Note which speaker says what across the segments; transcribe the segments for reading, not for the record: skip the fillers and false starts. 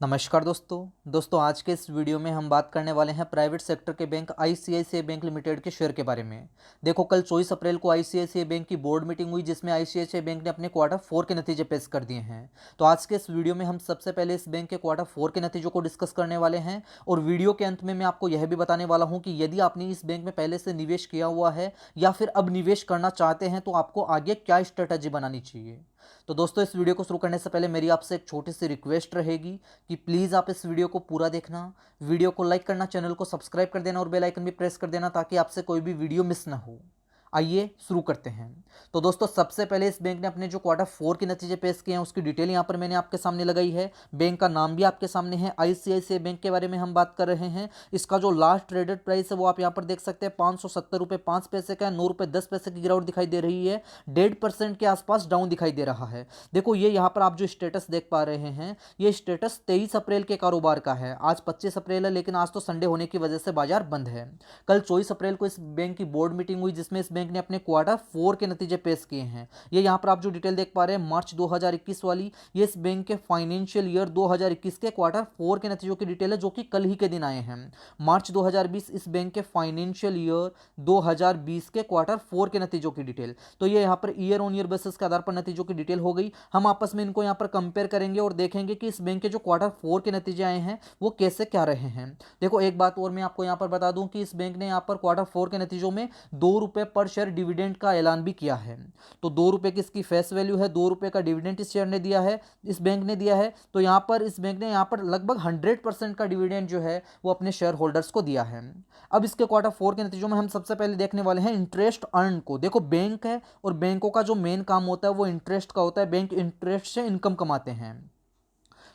Speaker 1: नमस्कार दोस्तों आज के इस वीडियो में हम बात करने वाले हैं प्राइवेट सेक्टर के बैंक आईसीआईसीआई बैंक लिमिटेड के शेयर के बारे में। देखो, कल 24 अप्रैल को आईसीआईसीआई बैंक की बोर्ड मीटिंग हुई जिसमें आईसीआईसीआई बैंक ने अपने क्वार्टर 4 के नतीजे पेश कर दिए हैं। तो आज के इस वीडियो में हम सबसे पहले इस बैंक के क्वार्टर 4 के नतीजों को डिस्कस करने वाले हैं और वीडियो के अंत में मैं आपको यह भी बताने वाला हूँ कि यदि आपने इस बैंक में पहले से निवेश किया हुआ है या फिर अब निवेश करना चाहते हैं तो आपको आगे क्या स्ट्रेटजी बनानी चाहिए। तो दोस्तों, इस वीडियो को शुरू करने से पहले मेरी आपसे एक छोटी सी रिक्वेस्ट रहेगी कि प्लीज़ आप इस वीडियो को पूरा देखना, वीडियो को लाइक करना, चैनल को सब्सक्राइब कर देना और बेल आइकन भी प्रेस कर देना ताकि आपसे कोई भी वीडियो मिस ना हो। आइए शुरू करते हैं। तो दोस्तों, सबसे पहले इस बैंक ने अपने जो क्वार्टर 4 के नतीजे पेश किए हैं उसकी डिटेल यहाँ पर मैंने आपके सामने लगाई है। बैंक का नाम भी आपके सामने है, आईसीआईसीआई बैंक के बारे में हम बात कर रहे हैं। इसका जो लास्ट ट्रेडेड प्राइस है वो आप यहाँ पर देख सकते हैं, 570 रुपये 5 पैसे का है। 9 रुपये 10 पैसे की गिरावट दिखाई दे रही है, 1.5% के आसपास डाउन दिखाई दे रहा है। देखो, ये यहाँ पर आप जो स्टेटस देख पा रहे हैं ये स्टेटस 23 अप्रैल के कारोबार का है। आज 25 अप्रैल है लेकिन आज तो संडे होने की वजह से बाजार बंद है। कल 24 अप्रैल को इस बैंक की बोर्ड मीटिंग हुई जिसमें इस बैंक ने अपने क्वार्टर 4 के नतीजे पेश किए हैं। ये यहाँ पर आप जो डिटेल देख पा रहे हैं मार्च 2021 वाली, ये इस बैंक के फाइनेंशियल ईयर 2021 के क्वार्टर 4 के नतीजों की डिटेल है जो कि कल ही के दिन आए हैं। मार्च 2020 इस बैंक के फाइनेंशियल ईयर 2020 के क्वार्टर 4 के नतीजों की डिटेल। तो ये यहाँ per year on year basis के आधार पर नतीजों की डिटेल हो गई। हम आपस में इनको यहाँ पर कंपेयर करेंगे और देखेंगे कि इस बैंक के जो क्वार्टर 4 के नतीजे आए हैं वो कैसे क्या रहे हैं। देखो, एक बात और मैं आपको यहाँ पर बता दूं कि इस बैंक ने यहाँ पर क्वार्टर 4 के नतीजों में 2 रुपये पर शेयर डिविडेंड का ऐलान भी किया है। तो 2 रुपये की इसकी फेस वैल्यू है, 2 रुपये का डिविडेंड इस शेयर ने दिया है, इस बैंक ने दिया है। तो यहाँ पर इस बैंक ने यहाँ पर लगभग 100% का डिविडेंड जो है वो अपने शेयर होल्डर्स को दिया है। अब इसके क्वार्टर 4 के नतीजों में हम सबसे पहले देखने वाले हैं इंटरेस्ट अर्न को। देखो, बैंक है और बैंकों का जो मेन काम होता है वो इंटरेस्ट का होता है। बैंक इंटरेस्ट से इनकम कमाते हैं।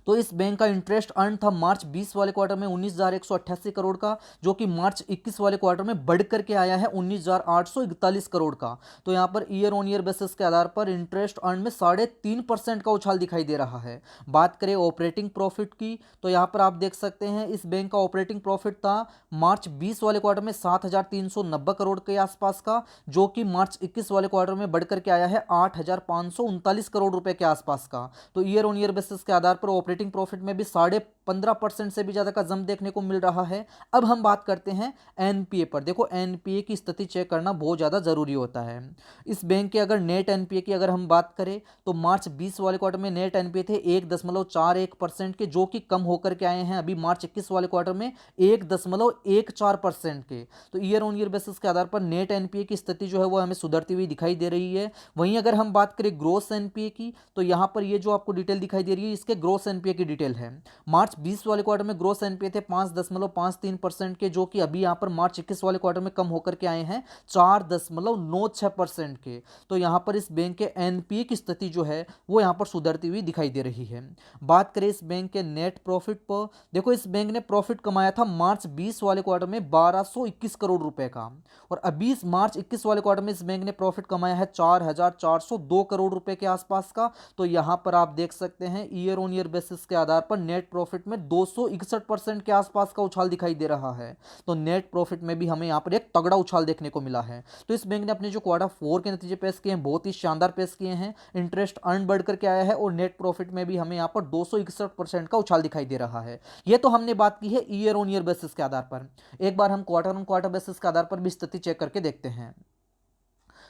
Speaker 1: तो इस बैंक का इंटरेस्ट अर्न था मार्च 20 वाले क्वार्टर में 19,188 करोड़ का, जो कि मार्च 21 वाले क्वार्टर में बढ़ करके आया है 19,841 करोड़ का। तो यहाँ per year on year basis के आधार पर इंटरेस्ट अर्न में 3.5% का उछाल दिखाई दे रहा है। बात करें ऑपरेटिंग प्रॉफिट की तो यहाँ पर आप देख सकते हैं इस बैंक का ऑपरेटिंग प्रॉफिट था मार्च 20 वाले क्वार्टर में 7,390 करोड़ के आसपास का, जो कि मार्च 21 वाले क्वार्टर में बढ़ करके आया है 8,539 करोड़ रुपए के आसपास का। तो ईयर ऑन ईयर बेसिस के आधार पर ऑपरेटिंग प्रॉफिट में भी 15.5% से भी ज्यादा का जंप देखने को मिल रहा है। अब हम बात करते हैं एनपीए पर। देखो, एनपीए की स्थिति चेक करना बहुत ज्यादा जरूरी होता है। इस बैंक के अगर नेट एनपीए की अगर हम बात करें तो मार्च 20 वाले क्वार्टर में नेट एनपीए थे 1.41% के, जो कि कम होकर के आए हैं अभी मार्च 21 वाले क्वार्टर में 1.14% के। तो ईयर ऑन ईयर बेसिस के आधार पर नेट एनपीए की स्थिति जो है वो हमें सुधरती हुई दिखाई दे रही है। वहीं अगर हम बात करें ग्रोस एनपीए की तो यहां पर ये जो आपको डिटेल दिखाई दे रही है इसके ग्रोस एनपीए की डिटेल है। मार्च 20 वाले क्वार्टर में ग्रोस एनपीए थे 5.53% के, जो कि अभी यहां पर मार्च 21 वाले क्वार्टर में कम होकर के आए हैं 4.96% के। तो यहां पर इस बैंक के एनपीए की स्थिति जो है वो यहां पर सुधरती हुई दिखाई दे रही है। बात करें इस बैंक के नेट प्रॉफिट पर, देखो इस बैंक ने प्रॉफिट कमाया था मार्च 20 वाले क्वार्टर में 1221 करोड़ रुपए का, और अभी इस मार्च 21 वाले क्वार्टर में इस बैंक ने प्रॉफिट कमाया है 4,402 करोड़ रुपए के आसपास का। तो यहां पर आप देख सकते हैं ईयर ऑन ईयर बेसिस के आधार पर नेट प्रॉफिट में 261% के आसपास का उछाल दिखाई दे रहा है। तो नेट प्रॉफिट में भी हमें यहां पर एक तगड़ा उछाल देखने को मिला है। तो इस बैंक ने अपने जो क्वार्टर 4 के नतीजे पेश किए हैं बहुत ही शानदार पेश किए हैं। इंटरेस्ट अर्न बढ़ करके आया है और नेट प्रॉफिट में भी हमें यहां पर 261% का उछाल दिखाई दे रहा है। यह तो हमने बात की है ईयर ऑन ईयर बेसिस के आधार पर। एक बार हम क्वार्टर ऑन क्वार्टर बेसिस के आधार पर भी स्थिति चेक करके देखते हैं।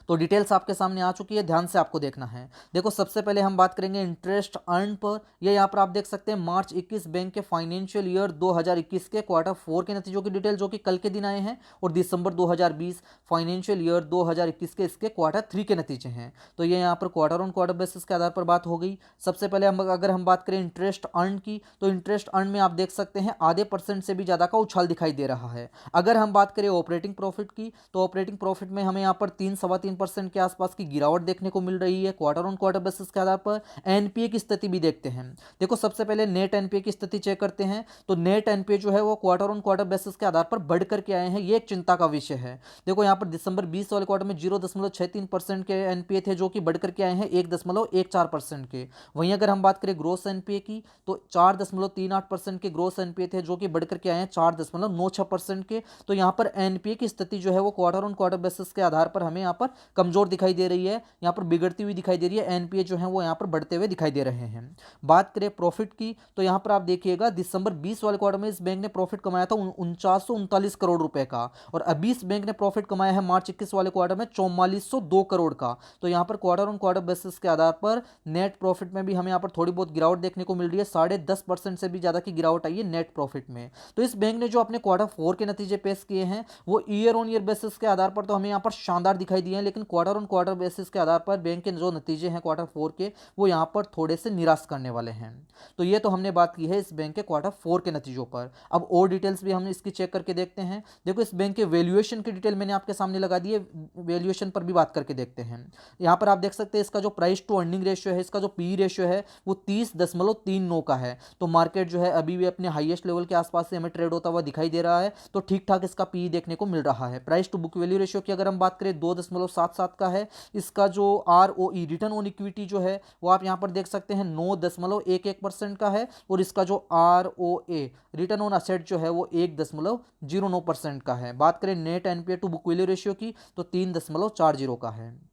Speaker 1: तो डिटेल्स आपके सामने आ चुकी है, ध्यान से आपको देखना है। देखो, सबसे पहले हम बात करेंगे इंटरेस्ट अर्न पर। ये यहाँ पर आप देख सकते हैं मार्च 21 बैंक के फाइनेंशियल ईयर 2021 के क्वार्टर 4 के नतीजों की डिटेल जो कि कल के दिन आए हैं, और दिसंबर 2020 फाइनेंशियल ईयर 2021 के इसके क्वार्टर 3 के नतीजे हैं। तो ये यहाँ पर क्वार्टर ऑन क्वार्टर बेसिस के आधार पर बात हो गई। सबसे पहले अगर हम बात करें इंटरेस्ट अर्न की तो इंटरेस्ट अर्न में आप देख सकते हैं आधे % से भी ज़्यादा का उछाल दिखाई दे रहा है। अगर हम बात करें ऑपरेटिंग प्रॉफिट की तो ऑपरेटिंग प्रॉफिट में हमें यहाँ पर 3-3.25% के आसपास की गिरावट देखने को मिल रही है क्वार्टर ऑन क्वार्टर बेसिस के आधार पर। एनपीए की स्थिति भी देखते हैं। देखो, सबसे पहले नेट एनपीए की स्थिति चेक करते हैं। तो नेट एनपीए जो है वो क्वार्टर ऑन क्वार्टर बेसिस के आधार पर बढ़ करके आए हैं, ये एक चिंता का विषय है। देखो, यहाँ पर दिसंबर 20 वाले क्वार्टर में 0.63% के एनपीए थे जो कि बढ़ करके आए हैं 1.14% के। वहीं अगर हम बात करें ग्रोस एनपीए की तो 4.38% के ग्रोस एनपीए थे जो कि बढ़ करके आए हैं 4.96% के। तो यहाँ पर एनपीए की स्थिति जो है वो क्वार्टर ऑन क्वार्टर बेसिस के आधार पर हमें यहाँ पर कमजोर दिखाई दे रही है, यहाँ पर बिगड़ती हुई दिखाई दे रही है, एनपीए जो है वो यहाँ पर बढ़ते हुए दिखाई दे रहे हैं। बात करें प्रॉफिट की तो यहाँ पर आप देखिएगा दिसंबर 20 वाले क्वार्टर में इस बैंक ने प्रॉफिट कमाया था 4939 करोड़ रुपए का, और अभी इस बैंक ने प्रॉफिट कमाया है मार्च 21 वाले क्वार्टर में 4402 करोड़ का। तो यहाँ पर क्वार्टर ऑन क्वार्टर बेसिस के आधार पर नेट प्रॉफिट में भी हमें यहाँ पर थोड़ी बहुत गिरावट देखने को मिल रही है, 10.5% से भी ज्यादा की गिरावट आई है नेट प्रॉफिट में। तो इस बैंक ने जो अपने क्वार्टर 4 के नतीजे पेश किए हैं वो ईयर ऑन ईयर बेसिस के आधार पर तो हमें यहाँ पर शानदार दिखाई दिए हैं, लेकिन क्वार्टर ऑन क्वार्टर बेसिस के आधार पर बैंक के जो नतीजे हैं क्वार्टर 4 के वो यहाँ पर थोड़े से निराश करने वाले हैं। तो ये तो हमने बात की है इस बैंक के क्वार्टर 4 के नतीजों पर। अब और डिटेल्स भी हम इसकी चेक करके देखते हैं। देखो इस बैंक के वैल्यूएशन की डिटेल मैंने आपके सामने लगा दी है, वैल्यूएशन पर भी बात करके देखते हैं। यहाँ पर आप देख सकते हैं इसका जो प्राइस टू अर्निंग रेशियो है, इसका जो पी रेशियो है वो 30.39 का है। तो मार्केट जो है अभी भी अपने हाईएस्ट लेवल के आसपास से हमें ट्रेड होता हुआ दिखाई दे रहा है, तो ठीक ठाक इसका पी देखने को मिल रहा है। Price to book value ratio की अगर हम बात करें 2.77 का है। इसका जो R O E return on equity जो है वो आप यहाँ पर देख सकते हैं 9.11% का है, और इसका जो R O A return on asset जो है वो 1.09% का है। बात करें net NPA to book value ratio की तो 3.40 का है।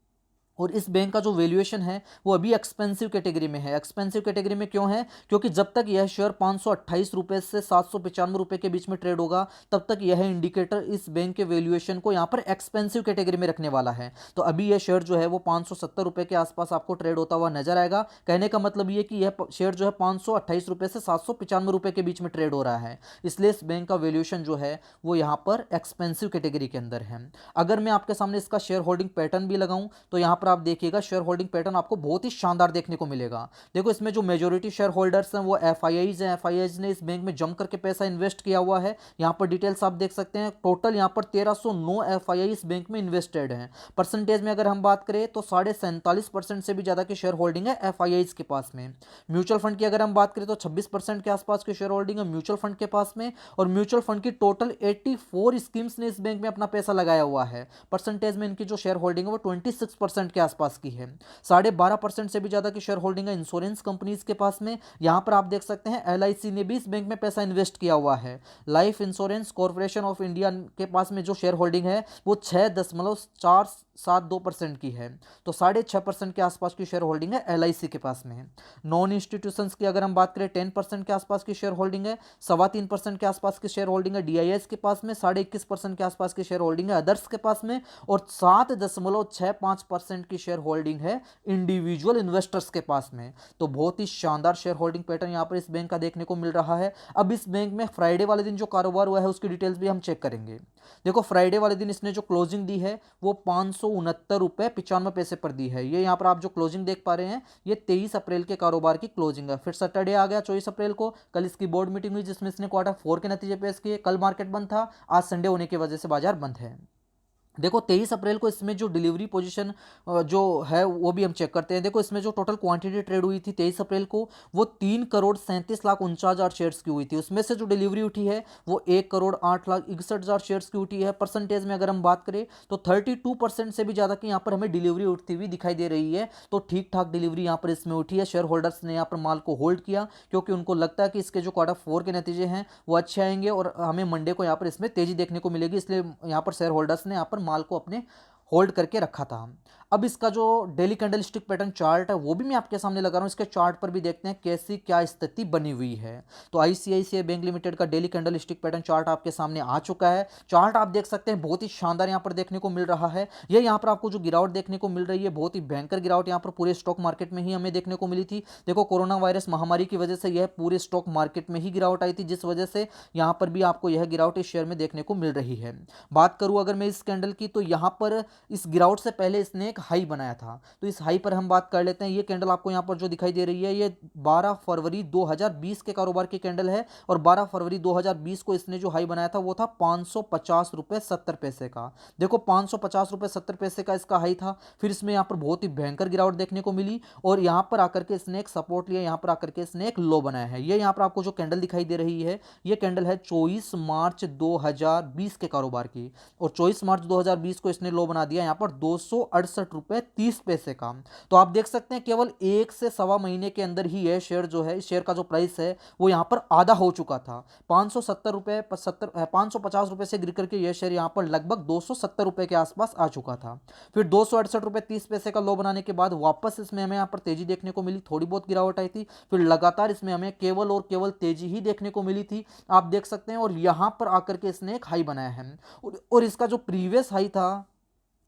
Speaker 1: और इस बैंक का जो वैल्यूएशन है वो अभी एक्सपेंसिव कैटेगरी में है। एक्सपेंसिव कैटेगरी में क्यों है? क्योंकि जब तक यह शेयर 528 रुपये से 795 रुपये के बीच में ट्रेड होगा तब तक यह इंडिकेटर इस बैंक के वैल्यूएशन को यहाँ पर एक्सपेंसिव कैटेगरी में रखने वाला है। तो अभी यह शेयर जो है वो 570 रुपये के आसपास आपको ट्रेड होता हुआ नजर आएगा। कहने का मतलब ये कि यह शेयर जो है 528 रुपये से 795 रुपये के बीच में ट्रेड हो रहा है, इसलिए इस बैंक का वैल्यूएशन जो है वो यहाँ पर एक्सपेंसिव कैटेगरी के अंदर है। अगर मैं आपके सामने इसका शेयर होल्डिंग पैटर्न भी लगाऊं तो यहाँ पर आप देखिएगा शेयर होल्डिंग पैटर्न आपको बहुत ही शानदार देखने को मिलेगा। देखो इसमें जो मेजोरिटी शेयर होल्डर्स हैं वो एफआईआईज हैं। एफआईआईज ने इस बैंक में जम करके पैसा इन्वेस्ट किया हुआ है। यहाँ पर डिटेल्स आप देख सकते हैं। टोटल यहाँ पर 1309 एफआईआई इस बैंक में इन्वेस्टेड हैं। परसेंटेज में अगर हम बात करें तो 47.5% से भी ज्यादा की शेयर होल्डिंग है एफआईआईज के पास में। म्यूचुअल फंड की अगर हम बात करें तो 26% के आसपास की शेयर होल्डिंग है म्यूचुअल फंड के पास में, और म्यूचुअल फंड की टोटल 84 स्कीम्स ने इस बैंक में अपना पैसा लगाया हुआ है। परसेंटेज में इनकी जो शेयर होल्डिंग है वो 26% के आसपास की है। 12.5% से भी ज्यादा की शेयर होल्डिंग है इंश्योरेंस कंपनीज के पास में। यहां पर आप देख सकते हैं एलआईसी ने भी इस बैंक में पैसा इन्वेस्ट किया हुआ है। Life insurance corporation of India के पास में जो शेयर होल्डिंग है वो 6.472% की है। तो 6.5% के आसपास की शेयर होल्डिंग है एलआईसी के पास में। नॉन इंस्टीट्यूशंस की अगर हम बात करें 10% के आसपास की शेयर होल्डिंग है। 3.25% के आसपास की शेयर होल्डिंग है डीआईएस के पास में। 21.5% के आसपास की शेयर होल्डिंग है अदर्स के पास में, और 7.65% की शेयर होल्डिंग है इंडिविजुअल इन्वेस्टर्स के पास में। तो बहुत ही शानदार शेयर होल्डिंग पैटर्न यहां पर इस बैंक का देखने को मिल रहा है। अब इस बैंक में फ्राइडे वाले दिन जो कारोबार हुआ है उसकी डिटेल्स भी हम चेक करेंगे। देखो फ्राइडे वाले दिन इसने जो क्लोजिंग दी है वो 569.95 पर दी है। ये यहाँ पर आप जो क्लोजिंग देख पा रहे हैं ये 23 अप्रैल के कारोबार की क्लोजिंग है। फिर सैटरडे आ गया 24 अप्रैल को। कल इसकी बोर्ड मीटिंग हुई जिसमें इसने क्वार्टर 4 के नतीजे पेश किए। कल मार्केट बंद था, आज संडे होने की वजह से बाजार बंद है। देखो 23 अप्रैल को इसमें जो डिलीवरी पोजीशन जो है वो भी हम चेक करते हैं। देखो इसमें जो टोटल क्वांटिटी ट्रेड हुई थी 23 अप्रैल को वो 3,37,49,000 शेयर्स की हुई थी। उसमें से जो डिलीवरी उठी है वो 1,08,61,000 शेयर्स की उठी है। परसेंटेज में अगर हम बात करें तो 32% से भी ज़्यादा की यहाँ पर हमें डिलीवरी उठती हुई दिखाई दे रही है। तो ठीक ठाक डिलीवरी यहाँ पर इसमें उठी है। शेयर होल्डर्स ने यहाँ पर माल को होल्ड किया क्योंकि उनको लगता है कि इसके जो क्वार्टर 4 के नतीजे हैं वो अच्छे आएंगे और हमें मंडे को यहाँ पर इसमें तेजी देखने को मिलेगी, इसलिए यहाँ पर शेयर होल्डर्स ने यहाँ पर माल को अपने होल्ड करके रखा था। अब इसका जो daily candle stick pattern chart है वो भी मैं आपके सामने लगा रहा हूं। इसके चार्ट पर भी देखते हैं कैसी क्या स्थिति बनी हुई है। तो आईसीआईसीआई बैंक लिमिटेड का daily candle stick pattern chart आपके सामने आ चुका है। चार्ट आप देख सकते हैं बहुत ही शानदार यहाँ पर देखने को मिल रहा है। ये यहाँ पर आपको जो गिरावट देखने को मिल रही है बहुत ही भयंकर गिरावट यहाँ पर पूरे स्टॉक मार्केट में ही हमें देखने को मिली थी। देखो कोरोना वायरस महामारी की वजह से यह पूरे स्टॉक मार्केट में ही गिरावट आई थी, जिस वजह से यहाँ पर भी आपको यह गिरावट इस शेयर में देखने को मिल रही है। बात करूं अगर मैं इस कैंडल की तो यहाँ पर इस गिरावट से पहले इसने एक हाई बनाया था, तो इस हाई पर हम बात कर लेते हैं। ये कैंडल आपको यहाँ पर जो दिखाई दे रही है ये 12 फरवरी 2020 के कारोबार की कैंडल है, और 12 फरवरी 2020 को इसने जो हाई बनाया था वो था 550 रुपये 70 पैसे का। देखो 550 रुपये 70 पैसे का इसका हाई था। फिर इसमें यहाँ पर बहुत ही भयंकर गिरावट देखने को मिली और यहाँ पर आकर के इसने एक सपोर्ट लिया, यहाँ पर आकर के इसने एक लो बनाया है। ये यहाँ पर आपको जो कैंडल दिखाई दे रही है ये कैंडल है 24 मार्च 2020 के कारोबार की, और 24 मार्च 2020 को इसने लो बना दिया यहाँ पर 268 ₹567.30 का। तो आप देख सकते हैं केवल 1 से सवा महीने के अंदर ही यह शेयर जो है, इस शेयर का जो प्राइस है वो यहाँ पर आधा हो चुका था। ₹550 से गिर करके यह शेयर यहाँ पर लगभग ₹270 के आसपास आ चुका था। फिर ₹268.30 का लो बनाने के बाद वापस इसमें हमें यहाँ पर तेजी देखने को मिली, थोड़ी बहुत गिरावट आई थी, फिर लगातार इसमें हमें केवल और केवल तेजी ही देखने को मिली थी, आप देख सकते हैं। और यहां पर आकर के इसने एक हाई बनाया है और इसका जो प्रीवियस हाई था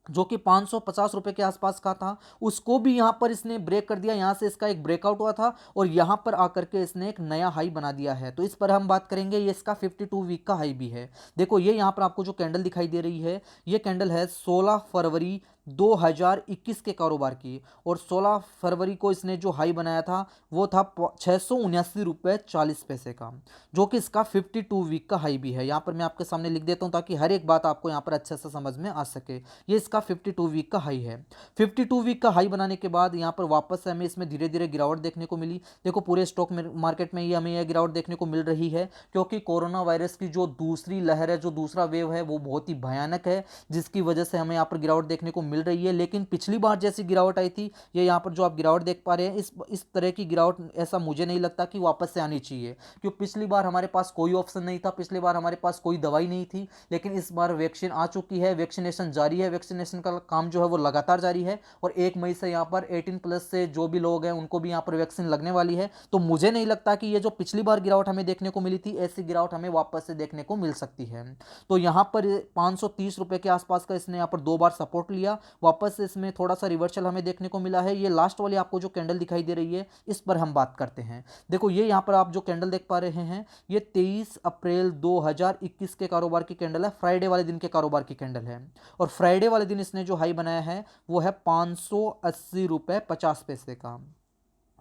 Speaker 1: जो कि ₹550 के आसपास का था, उसको भी यहां पर इसने ब्रेक कर दिया। यहां से इसका एक ब्रेकआउट हुआ था और यहां पर आकर के इसने एक नया हाई बना दिया है। तो इस पर हम बात करेंगे, ये इसका 52 वीक का हाई भी है। देखो ये यहां पर आपको जो कैंडल दिखाई दे रही है, ये कैंडल है 16 फरवरी 2021 के कारोबार की, और 16 फरवरी को इसने जो हाई बनाया था वो था ₹679.40 का, जो कि इसका 52 वीक का हाई भी है। यहाँ पर मैं आपके सामने लिख देता हूँ ताकि हर एक बात आपको यहाँ पर अच्छे से समझ में आ सके। ये इसका 52 वीक का हाई है। 52 वीक का हाई बनाने के बाद यहाँ पर वापस से हमें इसमें धीरे धीरे गिरावट देखने को मिली। देखो पूरे स्टॉक मार्केट में ये हमें यह गिरावट देखने को मिल रही है क्योंकि कोरोना वायरस की जो दूसरी लहर है, जो दूसरा वेव है, वो बहुत ही भयानक है, जिसकी वजह से हमें यहाँ पर गिरावट देखने को मिल रही है। लेकिन पिछली बार जैसी गिरावट आई थी, ये यहाँ पर जो आप गिरावट देख पा रहे हैं, इस तरह की गिरावट ऐसा मुझे नहीं लगता कि वापस से आनी चाहिए, क्योंकि पिछली बार हमारे पास कोई ऑप्शन नहीं था, पिछली बार हमारे पास कोई दवाई नहीं थी। लेकिन इस बार वैक्सीन आ चुकी है, वैक्सीनेशन जारी है, वैक्सीनेशन का काम जो है वो लगातार जारी है, और 1 मई से यहाँ पर 18 प्लस से जो भी लोग हैं उनको भी यहाँ पर वैक्सीन लगने वाली है। तो मुझे नहीं लगता कि ये जो पिछली बार गिरावट हमें देखने को मिली थी, ऐसी गिरावट हमें वापस से देखने को मिल सकती है। तो यहाँ पर ₹530 के आसपास का इसने यहाँ पर 2 बार सपोर्ट लिया, वापस से इसमें थोड़ा सा रिवर्सल हमें देखने को मिला है। ये लास्ट वाली आपको जो कैंडल दिखाई दे रही है, इस पर हम बात करते हैं। देखो ये यहाँ पर आप जो कैंडल देख पा रहे हैं, ये 23 अप्रैल 2021 के कारोबार की कैंडल है, फ्राइडे वाले दिन के कारोबार की कैंडल है। और फ्राइडे वाले दिन इसने जो हाई बनाया है वो है ₹580.50 का।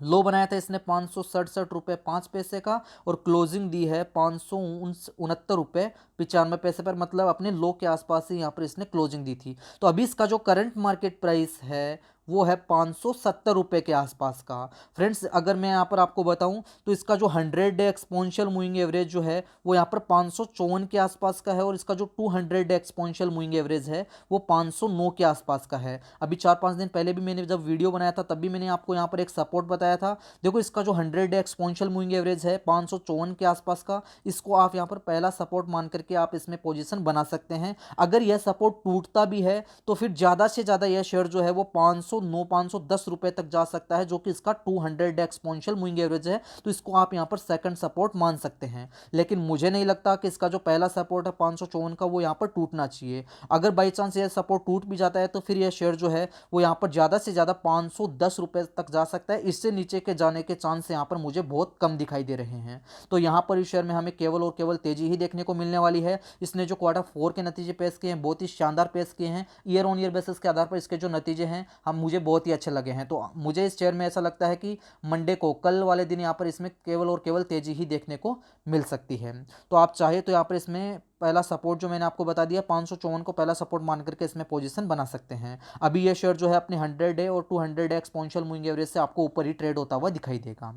Speaker 1: लो बनाया था इसने ₹567.05 का, और क्लोजिंग दी है ₹569.95 पर, मतलब अपने लो के आसपास ही यहाँ पर इसने क्लोजिंग दी थी। तो अभी इसका जो करंट मार्केट प्राइस है वो है ₹570 के आसपास का। फ्रेंड्स अगर मैं यहाँ पर आपको बताऊँ तो इसका जो 100 डे एक्सपोनेंशियल मूविंग एवरेज जो है वो यहाँ पर 554 के आसपास का है, और इसका जो 200 डे एक्सपोनेंशियल मूविंग एवरेज है वो 509 के आसपास का है। अभी 4-5 दिन पहले भी मैंने जब वीडियो बनाया था तब भी मैंने आपको यहाँ पर एक सपोर्ट बताया था। देखो इसका जो 100 डे एक्सपोनेंशियल मूविंग एवरेज है 554 के आसपास का, इसको आप यहाँ पर पहला सपोर्ट मान करके आप इसमें पोजीशन बना सकते हैं। अगर यह सपोर्ट टूटता भी है तो फिर ज़्यादा से ज़्यादा यह शेयर जो है वो 510 रुपए तक जा सकता है, जो कि इसका 200 डे एक्सपोनेंशियल मूविंग एवरेज है। तो इसको आप यहाँ पर सेकंड सपोर्ट मान सकते हैं। लेकिन मुझे नहीं लगता कि इसका जो पहला सपोर्ट है 554 का वो यहाँ पर टूटना चाहिए। अगर बाई चांस यह सपोर्ट टूट भी जाता है तो फिर यह शेयर जो है वो यहाँ पर ज़्यादा से ज़्यादा 510 रुपए तक जा सकता है। इससे नीचे के जाने के चांस यहाँ पर मुझे बहुत कम दिखाई दे रहे हैं। तो यहाँ पर इस शेयर में हमें केवल और केवल तेजी ही देखने को मिलने वाली है। इसने जो Q4 के नतीजे पेश किए हैं बहुत ही शानदार पेश किए हैं। ईयर ऑन ईयर बेसिस के आधार पर इसके जो नतीजे हैं हम मुझे बहुत ही अच्छे लगे हैं। तो मुझे इस शेयर में ऐसा लगता है कि मंडे को, कल वाले दिन यहाँ पर इसमें केवल और केवल तेजी ही देखने को मिल सकती है। तो आप चाहे तो यहाँ पर इसमें पहला सपोर्ट जो मैंने आपको बता दिया 554 को पहला सपोर्ट मान करके इसमें पोजीशन बना सकते हैं। अभी ये शेयर जो है अपने 100 डे और 200 डे एक्सपोनेंशियल मूविंग एवरेज से आपको ऊपर ही ट्रेड होता हुआ दिखाई देगा।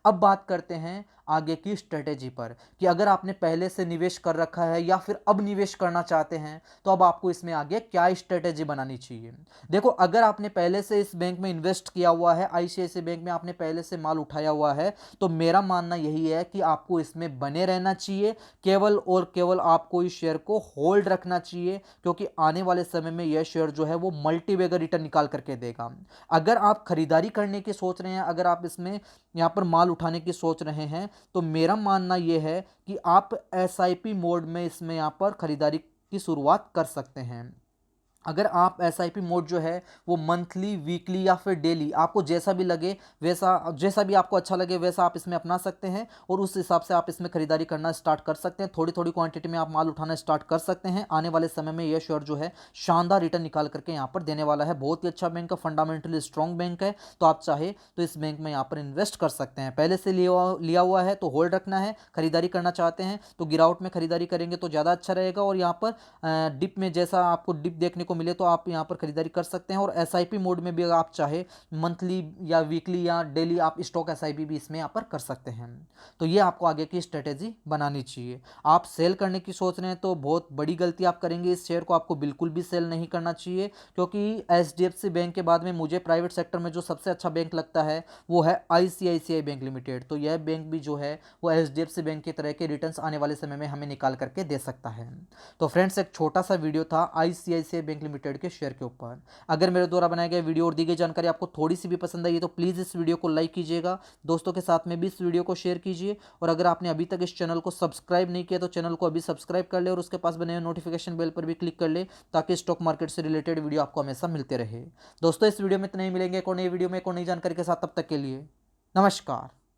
Speaker 1: अब बात करते हैं आगे की स्ट्रेटेजी पर, कि अगर आपने पहले से निवेश कर रखा है या फिर अब निवेश करना चाहते हैं तो अब आपको इसमें आगे क्या स्ट्रेटेजी बनानी चाहिए। देखो अगर आपने पहले से इस बैंक में इन्वेस्ट किया हुआ है, आईसीआईसीआई बैंक में आपने पहले से माल उठाया हुआ है, तो मेरा मानना यही है कि आपको इसमें बने रहना चाहिए। केवल और केवल आपको इस शेयर को होल्ड रखना चाहिए, क्योंकि आने वाले समय में यह शेयर जो है वो मल्टीबैगर रिटर्न निकाल करके देगा। अगर आप खरीदारी करने की सोच रहे हैं, अगर आप इसमें यहाँ पर माल उठाने की सोच रहे हैं, तो मेरा मानना यह है कि आप एसआईपी मोड में इसमें यहाँ पर खरीदारी की शुरुआत कर सकते हैं। अगर आप एसआईपी मोड जो है वो मंथली, वीकली या फिर डेली, आपको जैसा भी लगे वैसा, जैसा भी आपको अच्छा लगे वैसा आप इसमें अपना सकते हैं, और उस हिसाब से आप इसमें खरीदारी करना स्टार्ट कर सकते हैं। थोड़ी थोड़ी क्वांटिटी में आप माल उठाना स्टार्ट कर सकते हैं। आने वाले समय में यह शेयर जो है शानदार रिटर्न निकाल करके यहाँ पर देने वाला है। बहुत ही अच्छा बैंक है, फंडामेंटली स्ट्रॉन्ग बैंक है। तो आप चाहे तो इस बैंक में यहाँ पर इन्वेस्ट कर सकते हैं। पहले से लिया हुआ है तो होल्ड रखना है, खरीदारी करना चाहते हैं तो गिरावट में खरीदारी करेंगे तो ज़्यादा अच्छा रहेगा। और यहाँ पर डिप में जैसा आपको डिप देखने को को मिले तो आप यहाँ पर खरीदारी कर सकते हैं। और एसआईपी मोड में भी अगर आप चाहे मंथली या वीकली या डेली आप स्टॉक एसआईपी भी इसमें यहाँ पर कर सकते हैं। तो ये आपको आगे की स्ट्रेटेजी बनानी चाहिए। आप सेल करने की सोच रहे हैं तो बहुत बड़ी गलती आप करेंगे। इस शेयर को आपको बिल्कुल भी सेल नहीं करना चाहिए, क्योंकि एचडीएफसी बैंक के बाद में मुझे प्राइवेट सेक्टर में जो सबसे अच्छा बैंक लगता है वो है आईसीआईसीआई बैंक लिमिटेड। तो यह बैंक भी जो है वो एचडीएफसी बैंक की तरह के रिटर्न्स आने वाले समय में हमें निकाल करके दे सकता है। तो फ्रेंड्स, एक छोटा सा वीडियो था आईसीआईसीआई बैंक लिमिटेड के शेयर के ऊपर। अगर मेरे द्वारा बनाए गए वीडियो और दी गई जानकारी आपको थोड़ी सी भी पसंद आई है तो प्लीज़ इस वीडियो को लाइक कीजिएगा, दोस्तों के साथ में भी इस वीडियो को शेयर कीजिए। और अगर आपने अभी तक इस चैनल को सब्सक्राइब नहीं किया तो चैनल को अभी सब्सक्राइब कर ले और उसके पास बने हुए नोटिफिकेशन बेल पर भी क्लिक कर ले, ताकि स्टॉक मार्केट से रिलेटेड वीडियो आपको हमेशा मिलते रहे। दोस्तों, इस वीडियो में इतना ही, मिलेंगे एक और नई वीडियो में एक और नई जानकारी के साथ। तब तक के लिए नमस्कार।